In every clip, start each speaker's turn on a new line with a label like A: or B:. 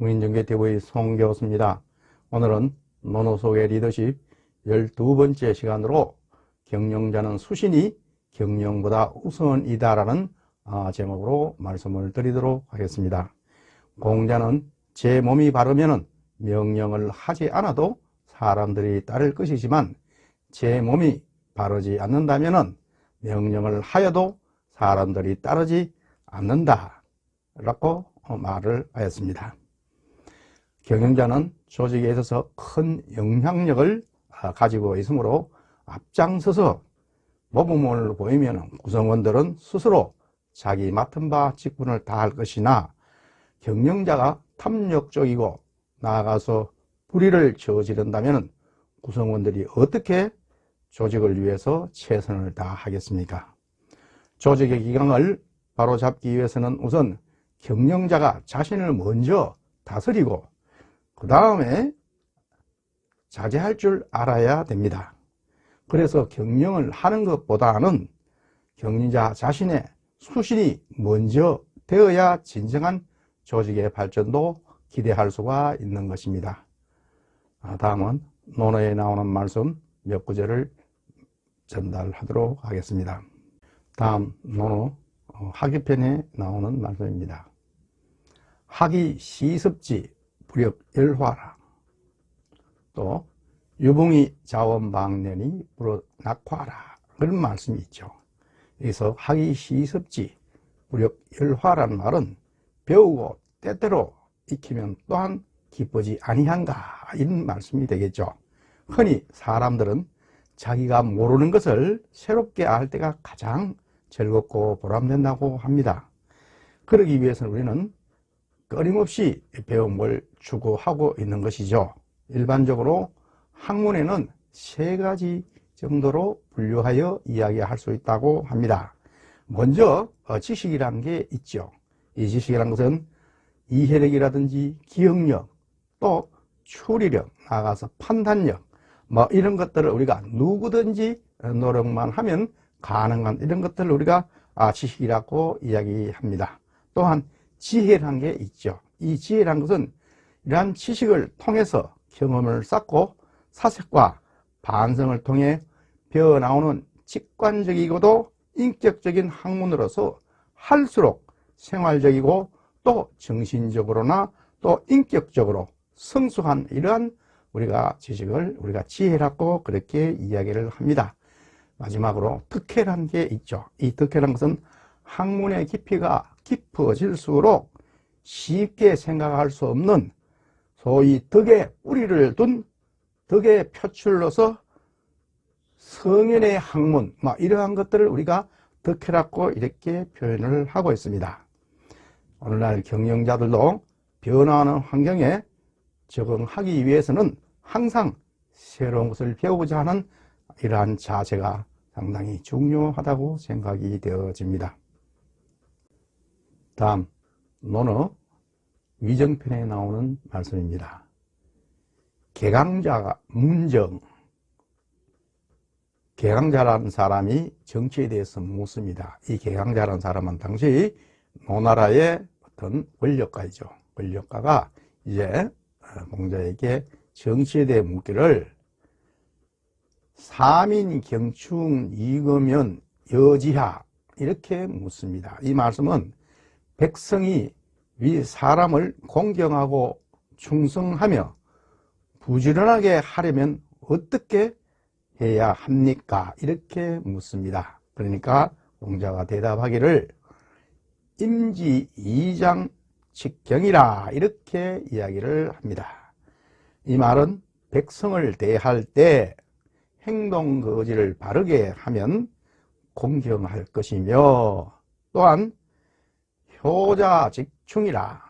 A: 무인정계TV 송교수입니다. 오늘은 노노속의 리더십 12번째 시간으로 경영자는 수신이 경영보다 우선이다라는 제목으로 말씀을 드리도록 하겠습니다. 공자는 제 몸이 바르면 명령을 하지 않아도 사람들이 따를 것이지만 제 몸이 바르지 않는다면 명령을 하여도 사람들이 따르지 않는다 라고 말을 하였습니다. 경영자는 조직에 있어서 큰 영향력을 가지고 있으므로 앞장서서 모범을 보이면 구성원들은 스스로 자기 맡은 바 직분을 다할 것이나 경영자가 탐욕적이고 나아가서 불의를 저지른다면 구성원들이 어떻게 조직을 위해서 최선을 다하겠습니까? 조직의 기강을 바로잡기 위해서는 우선 경영자가 자신을 먼저 다스리고 그 다음에 자제할 줄 알아야 됩니다. 그래서 경영을 하는 것보다는 경영자 자신의 수신이 먼저 되어야 진정한 조직의 발전도 기대할 수가 있는 것입니다. 다음은 논어에 나오는 말씀 몇 구절을 전달하도록 하겠습니다. 다음 논어 학위편에 나오는 말씀입니다. 학이 시습지 불역열화라. 또 유붕이 자원방년이 불어낙화라. 그런 말씀이 있죠. 여기서 학이 시습지 불역열화라는 말은 배우고 때때로 익히면 또한 기쁘지 아니한가 이런 말씀이 되겠죠. 흔히 사람들은 자기가 모르는 것을 새롭게 알 때가 가장 즐겁고 보람된다고 합니다. 그러기 위해서는 우리는 끊임없이 배움을 추구하고 있는 것이죠. 일반적으로 학문에는 세 가지 정도로 분류하여 이야기할 수 있다고 합니다. 먼저 지식이라는 게 있죠. 이 지식이라는 것은 이해력이라든지 기억력, 또 추리력, 나아가서 판단력, 이런 것들을 우리가 누구든지 노력만 하면 가능한 이런 것들을 우리가 지식이라고 이야기합니다. 또한 지혜라는 게 있죠. 이 지혜라는 것은 이러한 지식을 통해서 경험을 쌓고 사색과 반성을 통해 배어나오는 직관적이고도 인격적인 학문으로서 할수록 생활적이고 또 정신적으로나 또 인격적으로 성숙한 이러한 우리가 지식을 우리가 지혜라고 그렇게 이야기를 합니다. 마지막으로 득회라는 게 있죠. 이 득회라는 것은 학문의 깊이가 깊어질수록 쉽게 생각할 수 없는 소위 덕에 뿌리를 둔 덕의 표출로서 성현의 학문 이러한 것들을 우리가 덕회라고 이렇게 표현을 하고 있습니다. 오늘날 경영자들도 변화하는 환경에 적응하기 위해서는 항상 새로운 것을 배우고자 하는 이러한 자세가 상당히 중요하다고 생각이 되어집니다. 다음 논어 위정편에 나오는 말씀입니다. 개강자가 문정. 개강자라는 사람이 정치에 대해서 묻습니다. 이 개강자라는 사람은 당시 노나라의 어떤 권력가이죠. 권력가가 이제 공자에게 정치에 대해 묻기를 사민경충 이거면 여지하 이렇게 묻습니다. 이 말씀은 백성이 위 사람을 공경하고 충성하며 부지런하게 하려면 어떻게 해야 합니까? 이렇게 묻습니다. 그러니까 공자가 대답하기를 임지 이장 직경이라 이렇게 이야기를 합니다. 이 말은 백성을 대할 때 행동 거지를 바르게 하면 공경할 것이며 또한 효자 직충이라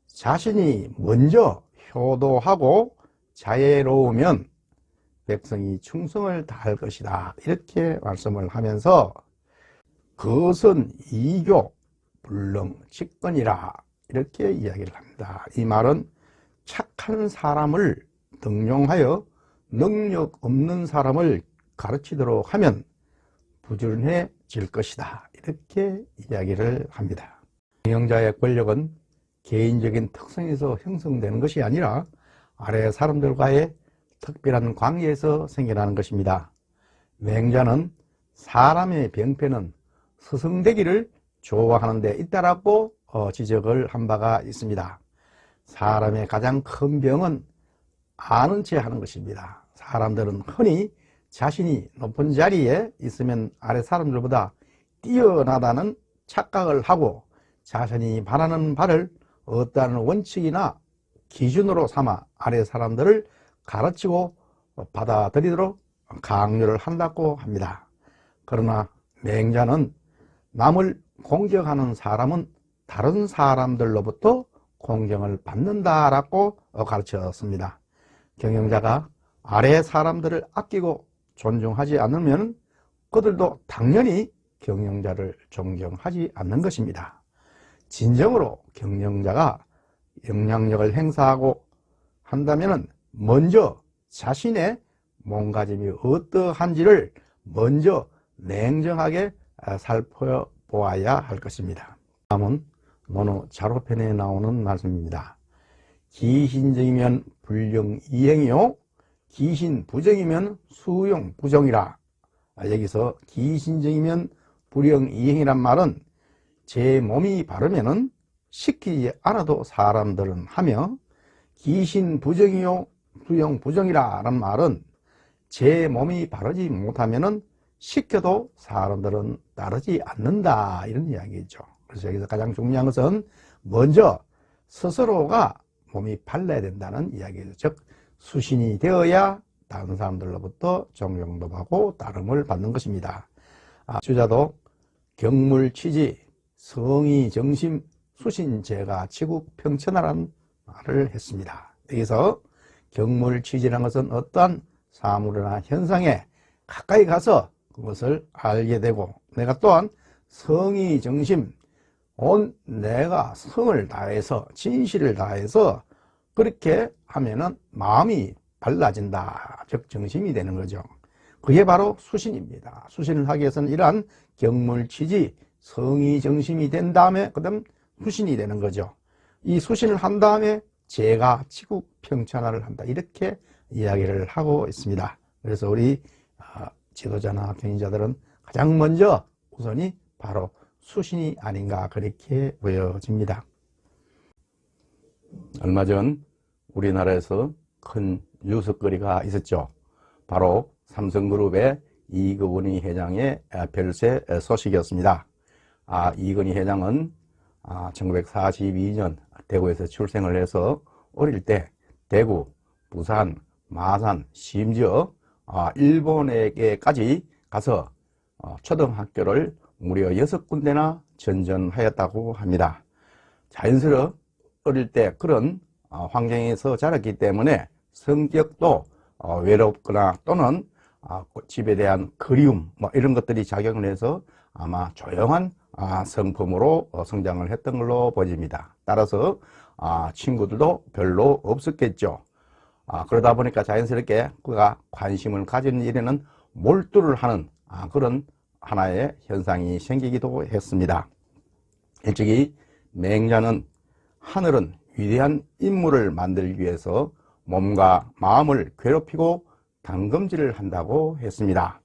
A: 자신이 먼저 효도하고 자애로우면 백성이 충성을 다할 것이다 이렇게 말씀을 하면서 그것은 이교 불능 직권이라 이렇게 이야기를 합니다. 이 말은 착한 사람을 등용하여 능력 없는 사람을 가르치도록 하면 부지런해질 것이다 이렇게 이야기를 합니다. 경영자의 권력은 개인적인 특성에서 형성되는 것이 아니라 아래 사람들과의 특별한 관계에서 생겨나는 것입니다. 맹자는 사람의 병폐는 스승되기를 좋아하는 데 있다라고 지적을 한 바가 있습니다. 사람의 가장 큰 병은 아는 체 하는 것입니다. 사람들은 흔히 자신이 높은 자리에 있으면 아래 사람들보다 뛰어나다는 착각을 하고 자신이 바라는 바를 어떠한 원칙이나 기준으로 삼아 아래 사람들을 가르치고 받아들이도록 강요를 한다고 합니다. 그러나 맹자는 남을 공경하는 사람은 다른 사람들로부터 공경을 받는다라고 가르쳤습니다. 경영자가 아래 사람들을 아끼고 존중하지 않으면 그들도 당연히 경영자를 존경하지 않는 것입니다. 진정으로 경영자가 영향력을 행사하고 한다면 먼저 자신의 몸가짐이 어떠한지를 먼저 냉정하게 살펴보아야 할 것입니다. 다음은 논어 자로편에 나오는 말씀입니다. 기신정이면 불령이행이요 기신부정이면 수용부정이라. 여기서 기신정이면 불령이행이란 말은 제 몸이 바르면은 시키지 않아도 사람들은 하며, 기신부정이요 수용부정이라 라는 말은 제 몸이 바르지 못하면은 시켜도 사람들은 따르지 않는다, 이런 이야기죠. 그래서 여기서 가장 중요한 것은 먼저 스스로가 몸이 발라야 된다는 이야기죠. 즉 수신이 되어야 다른 사람들로부터 존경도 받고 따름을 받는 것입니다. 주자도 경물치지 성의정심 수신제가 치국평천하라는 말을 했습니다. 여기서 경물치지라는 것은 어떠한 사물이나 현상에 가까이 가서 그것을 알게 되고, 내가 또한 성의정심, 온 내가 성을 다해서 진실을 다해서 그렇게 하면은 마음이 발라진다, 즉 정심이 되는 거죠. 그게 바로 수신입니다. 수신을 하기 위해서는 이러한 경물치지 성의정심이 된 다음에 그 다음 수신이 되는 거죠. 이 수신을 한 다음에 제가 치국평천화를 한다, 이렇게 이야기를 하고 있습니다. 그래서 우리 지도자나 경영자들은 가장 먼저 우선이 바로 수신이 아닌가, 그렇게 보여집니다. 얼마 전 우리나라에서 큰 뉴스거리가 있었죠. 바로 삼성그룹의 이건희 회장의 별세 소식이었습니다. 이건희 회장은 1942년 대구에서 출생을 해서 어릴 때 대구, 부산, 마산, 심지어 일본에게까지 가서 초등학교를 무려 6군데나 전전하였다고 합니다. 자연스레 어릴 때 그런 환경에서 자랐기 때문에 성격도 외롭거나 또는 집에 대한 그리움 이런 것들이 작용을 해서 아마 조용한 성품으로 성장을 했던 걸로 보입니다. 따라서 친구들도 별로 없었겠죠. 그러다 보니까 자연스럽게 그가 관심을 가지는 일에는 몰두를 하는 그런 하나의 현상이 생기기도 했습니다. 일찍이 맹자는 하늘은 위대한 인물을 만들기 위해서 몸과 마음을 괴롭히고 당금질을 한다고 했습니다.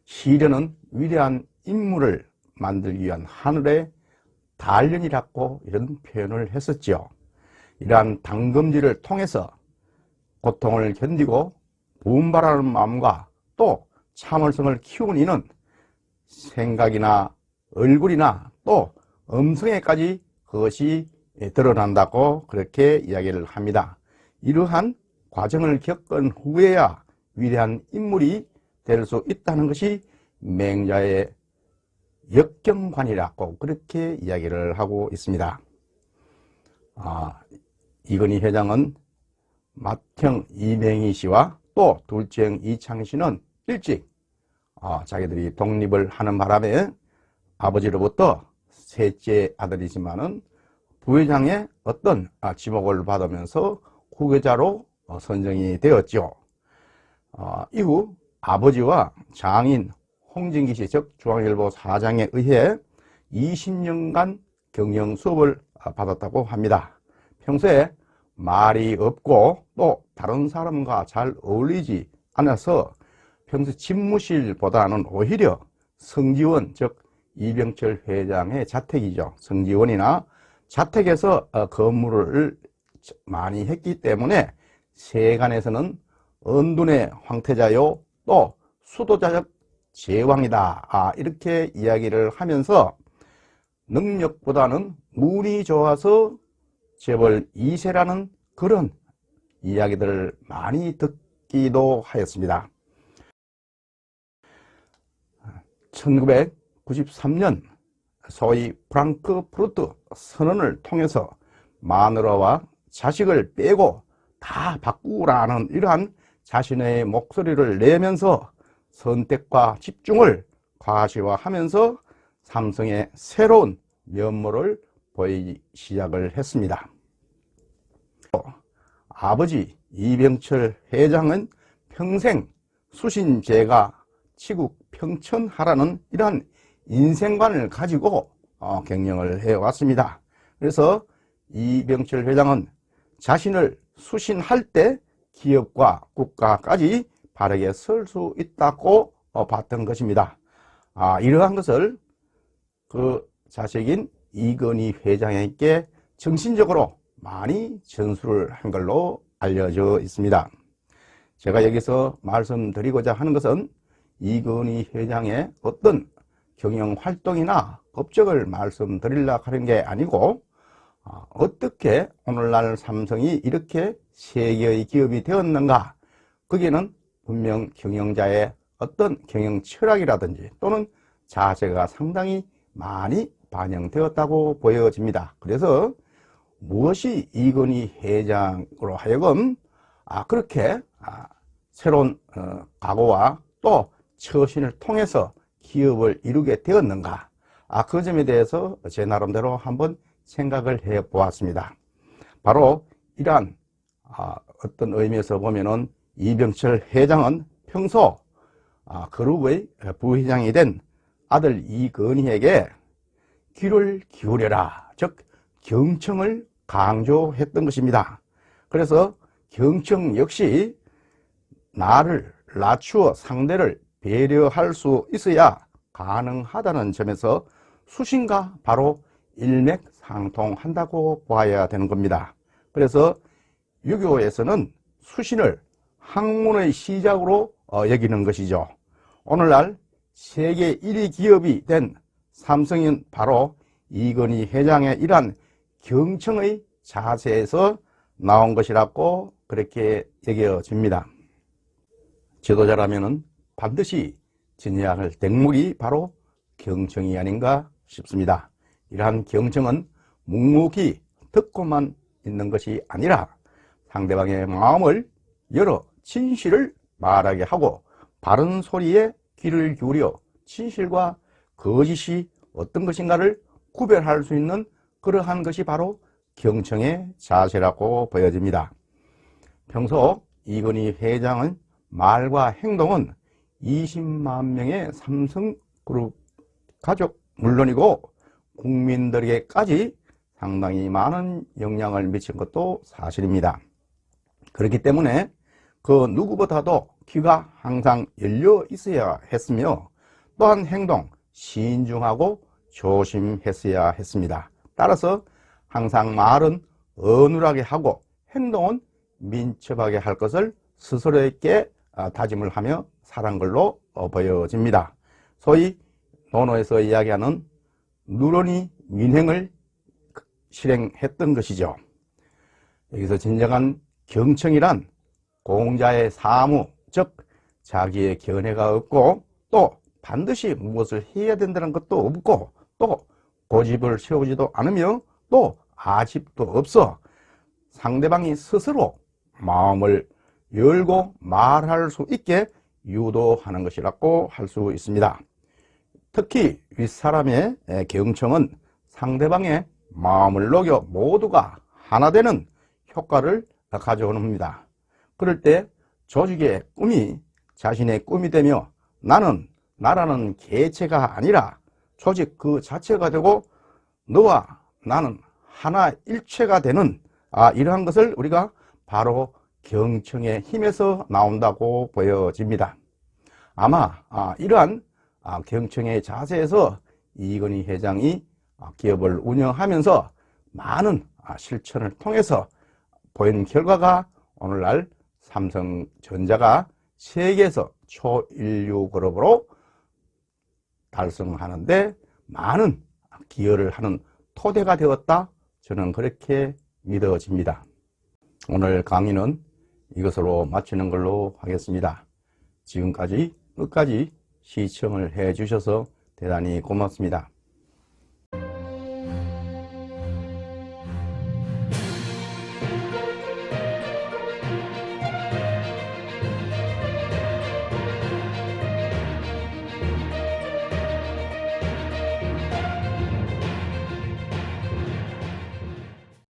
A: 시련은 위대한 인물을 만들기 위한 하늘의 단련이라고 이런 표현을 했었죠. 이러한 당금질을 통해서 고통을 견디고 분발하는 마음과 또 참을성을 키우는 이는 생각이나 얼굴이나 또 음성에까지 그것이 드러난다고 그렇게 이야기를 합니다. 이러한 과정을 겪은 후에야 위대한 인물이 될 수 있다는 것이 맹자의 역경관이라고 그렇게 이야기를 하고 있습니다. 이건희 회장은 맏형 이맹희 씨와 또 둘째 이창희 씨는 일찍 자기들이 독립을 하는 바람에 아버지로부터 셋째 아들이지만은 부회장의 어떤 지목을 받으면서 후계자로 선정이 되었죠. 이후 아버지와 장인 홍진기 씨, 즉 중앙일보 사장에 의해 20년간 경영 수업을 받았다고 합니다. 평소에 말이 없고 또 다른 사람과 잘 어울리지 않아서 평소 집무실보다는 오히려 성지원, 즉 이병철 회장의 자택이죠. 성지원이나 자택에서 근무를 많이 했기 때문에 세간에서는 언둔의 황태자요 또 수도자적 제왕이다, 이렇게 이야기를 하면서 능력보다는 운이 좋아서 재벌 2세라는 그런 이야기들을 많이 듣기도 하였습니다. 1993년 소위 프랑크푸르트 선언을 통해서 마누라와 자식을 빼고 다 바꾸라는 이러한 자신의 목소리를 내면서 선택과 집중을 과시화하면서 삼성의 새로운 면모를 보이기 시작을 했습니다. 아버지 이병철 회장은 평생 수신제가 치국 평천하라는 이러한 인생관을 가지고 경영을 해왔습니다. 그래서 이병철 회장은 자신을 수신할 때 기업과 국가까지 바르게 설 수 있다고 봤던 것입니다. 이러한 것을 그 자식인 이건희 회장에게 정신적으로 많이 전수를 한 걸로 알려져 있습니다. 제가 여기서 말씀드리고자 하는 것은 이건희 회장의 어떤 경영 활동이나 업적을 말씀드리려고 하는 게 아니고 어떻게 오늘날 삼성이 이렇게 세계의 기업이 되었는가, 거기에는 분명 경영자의 어떤 경영 철학이라든지 또는 자세가 상당히 많이 반영되었다고 보여집니다. 그래서 무엇이 이건희 회장으로 하여금 그렇게 새로운 각오와 또 처신을 통해서 기업을 이루게 되었는가, 그 점에 대해서 제 나름대로 한번 생각을 해 보았습니다. 바로 이러한 어떤 의미에서 보면은 이병철 회장은 평소 그룹의 부회장이 된 아들 이건희에게 귀를 기울여라, 즉 경청을 강조했던 것입니다. 그래서 경청 역시 나를 낮추어 상대를 배려할 수 있어야 가능하다는 점에서 수신과 바로 일맥상통한다고 봐야 되는 겁니다. 그래서 유교에서는 수신을 학문의 시작으로 여기는 것이죠. 오늘날 세계 1위 기업이 된 삼성은 바로 이건희 회장의 이러한 경청의 자세에서 나온 것이라고 그렇게 여겨집니다. 지도자라면 반드시 지녀야 할 덕목이 바로 경청이 아닌가 싶습니다. 이러한 경청은 묵묵히 듣고만 있는 것이 아니라 상대방의 마음을 열어 진실을 말하게 하고 바른 소리에 귀를 기울여 진실과 거짓이 어떤 것인가를 구별할 수 있는 그러한 것이 바로 경청의 자세라고 보여집니다. 평소 이건희 회장은 말과 행동은 20만 명의 삼성그룹 가족 물론이고 국민들에게까지 상당히 많은 영향을 미친 것도 사실입니다. 그렇기 때문에 그 누구보다도 귀가 항상 열려 있어야 했으며 또한 행동 신중하고 조심했어야 했습니다. 따라서 항상 말은 어눌하게 하고 행동은 민첩하게 할 것을 스스로에게 다짐을 하며 살한 걸로 보여집니다. 소위 논어에서 이야기하는 누런이 민행을 실행했던 것이죠. 여기서 진정한 경청이란 공자의 사무, 즉 자기의 견해가 없고 또 반드시 무엇을 해야 된다는 것도 없고 또 고집을 세우지도 않으며 또 아집도 없어 상대방이 스스로 마음을 열고 말할 수 있게 유도하는 것이라고 할 수 있습니다. 특히 윗사람의 경청은 상대방의 마음을 녹여 모두가 하나 되는 효과를 가져오는 겁니다. 그럴 때 조직의 꿈이 자신의 꿈이 되며 나라는 개체가 아니라 조직 그 자체가 되고 너와 나는 하나 일체가 되는 이러한 것을 우리가 바로 경청의 힘에서 나온다고 보여집니다. 아마 이러한 경청의 자세에서 이건희 회장이 기업을 운영하면서 많은 실천을 통해서 보인 결과가 오늘날 삼성전자가 세계에서 초일류 그룹으로 달성하는데 많은 기여를 하는 토대가 되었다, 저는 그렇게 믿어집니다. 오늘 강의는 이것으로 마치는 걸로 하겠습니다. 지금까지 끝까지 시청을 해 주셔서 대단히 고맙습니다.